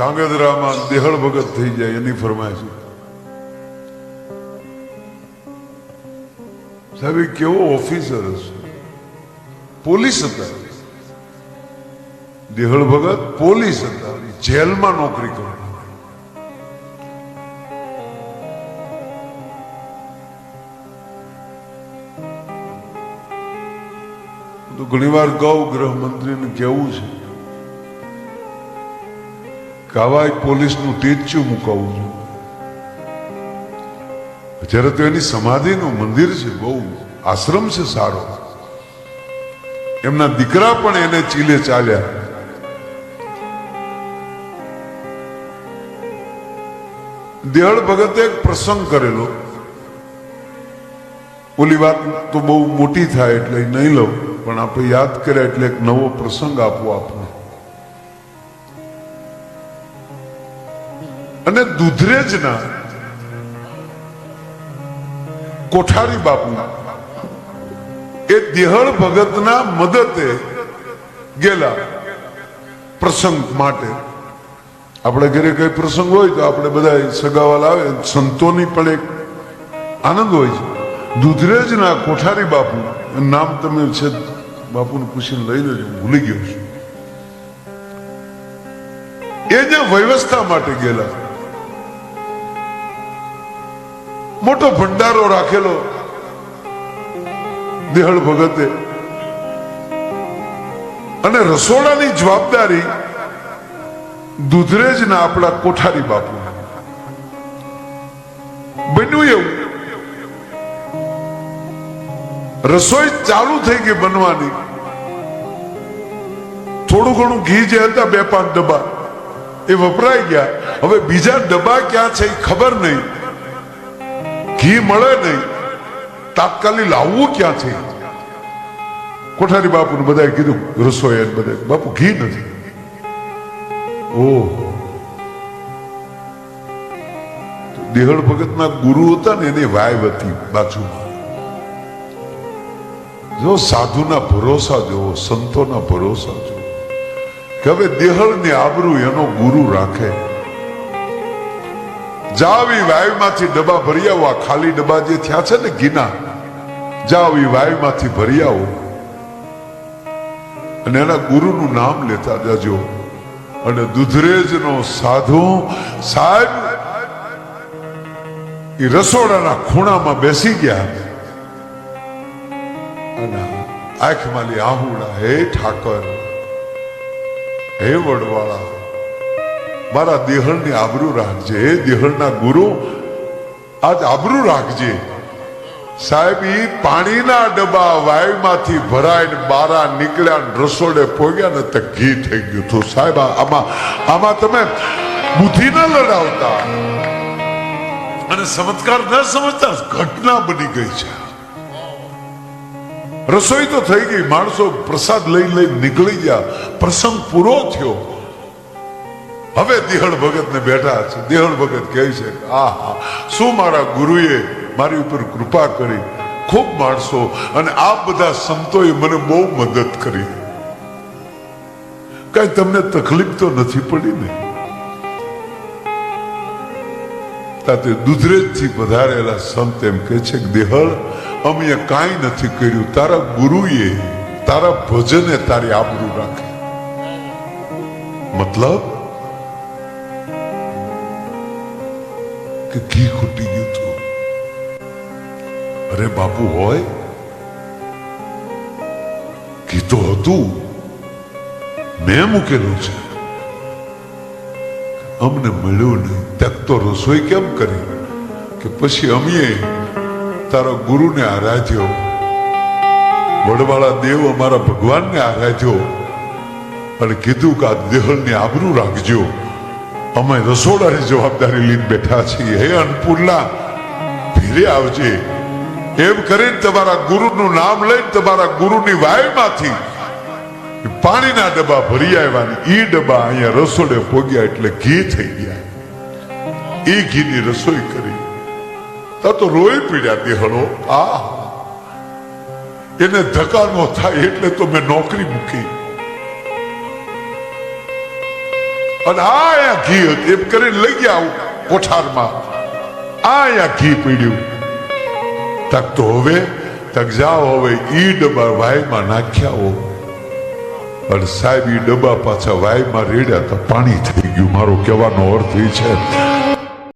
ધાંગધ્રામાં દેહળ ભગત થઈ જાય એની ફરમાઈશ. સાહેબ કેવો ઓફિસર હશે, પોલીસ હતા. દેહળ ભગત પોલીસ હતા, જેલમાં નોકરી કરે. તો ઘણી વાર કહું ગૃહમંત્રીને કેવું છે કે આવા પોલીસનું ટેચ્યુ મુકાવું છું. અત્યારે તો એની સમાધિનું મંદિર છે, બહુ આશ્રમ છે સારો. એમના દીકરા પણ એને ચીલે ચાલ્યા. દેહળ ભગતે એક પ્રસંગ કરેલો. ઓલી વાત તો બહુ મોટી થાય એટલે નહીં લઉં, પણ આપણે યાદ કર્યા એટલે એક નવો પ્રસંગ આપવો આપણે. અને દુધરેજના કોઠારી બાપુ એ દેહળ ભગતના મદદે ગયેલા પ્રસંગ માટે. આપણે ઘરે કઈ પ્રસંગ હોય તો આપણે બધા સગાવાલા આવે, સંતોની પણ એક આનંદ હોય છે. દુધરેજના કોઠારી બાપુ, નામ તમે છે બાપુને પૂછીને લઈ લેજો, ભૂલી ગયો છું. એ જ્યાં વ્યવસ્થા માટે ગયેલા, મોટો ભંડારો રાખેલો દેહળ ભગતે, અને રસોડાની જવાબદારી દુધરેજના આપણા કોઠારી બાપુ. બન્યું એવું, રસોઈ ચાલુ થઈ ગઈ બનવાની. થોડું ઘણું ઘી જે હતા 2-5 ડબ્બા એ વપરાઈ ગયા. હવે બીજા ડબ્બા ક્યાં છે એ ખબર નહીં, ઘી મળે નહીં, તાત્કાલિક લાવવું ક્યાં છે. કોઠારી બાપુને બધાએ કીધું, રસોઈ બધા, બાપુ ઘી નથી. ઓહ, દેહળ ભગતના ગુરુ હતા ને એની વાઈફ હતી બાજુમાં. જો સાધુના ભરોસા જોવો, સંતોના ભરોસા જોવો કે હવે દેહળની આબરૂ એનો ગુરુ રાખે. જાવ એ વાયુમાંથી ડબ્બા ભરી આવો. આ ખાલી ડબ્બા જે થયા છે ને ઘીના, જાવ એ વાયુમાંથી ભરી આવો અને એના ગુરુનું નામ લેતા જજો. અને દુધરેજનો સાધુ સાહેબ એ રસોડાના ખૂણામાં બેસી ગયા અને આંખમાં લી આહુડા, હે ઠાકર, હે વડવાળા, મારા દેહળની આબરૂ રાખજે. હે દેહળના ગુરુ, આજ આબરૂ રાખજે. સાહેબ ઈ પાણીના ડબ્બા વાયુમાંથી ભરાઈને બારા નીકળ્યા, રસોડે પોગ્યા ને તો ઘી થઈ ગયું હતું. સાહેબ આમાં તમે બુદ્ધિ ન લડાવતા અને ચમત્કાર ન સમજતા, ઘટના બની ગઈ છે. રસોઈ તો થઈ ગઈ, માણસો પ્રસાદ લઈ નીકળી ગયા, પ્રસંગ પૂરો થયો. હવે દેહળ ભગત ને બેઠા છે. દેહળ ભગત કહે છે, આહા, શું મારા ગુરુએ મારી ઉપર કૃપા કરી. ખૂબ માણસો અને આ બધા સંતોએ મને બહુ મદદ કરી. કઈ તમને તકલીફ તો નથી પડી ને? તાતે દુધરેજ થી પધારેલા સંત એમ કે છે કે દેહળ, અમે કાંઈ નથી કર્યું, તારા ગુરુએ, તારા ભજને તારી આબરૂ રાખે. મતલબ કે ઘી ખૂટી ગયું હતું. અરે બાપુ, હોય ઘી તો હતું, મેં મૂકેલું છે, અમને મળ્યું નહીં. તક તો રસોઈ કેમ કરી કે પછી અમે તારા ગુરુને આરાધ્યો, વડવાળા દેવ અમારા ભગવાનને આરાધ્યો અને કીધું કે આ દેહળની આબરૂ રાખજો. અમે રસોડાની જવાબદારી લઈને બેઠા છીએ. હે અન્નપૂર્ણા, ભીરે આવજે. એમ કરીને તમારા ગુરુનું નામ લઈને તમારા ગુરુની વાયુમાંથી પાણીના ડબ્બા ભરી આવ્યા. ઈ ડબ્બા અહીંયા રસોડે પોગ્યા એટલે ઘી થઈ ગયા. એ ઘીની રસોઈ કરી તો રોઈ પીડ્યા દેહળો. એને ધક્કા ન થાય એટલે તો મેં નોકરી મૂકી. અને આ અહીંયા ઘી હતું એમ કરીને લઈ ગયા કોઠારમાં. આ અહીંયા ઘી પીડ્યું. તક તો હવે તક જાઓ હવે ઈ ડબ્બા વાયમાં નાખ્યા હો. અને સાહેબ ઈ ડબ્બા પાછા વાયમાં રેડ્યા તો પાણી થઈ ગયું. મારો કહેવાનો અર્થ એ છે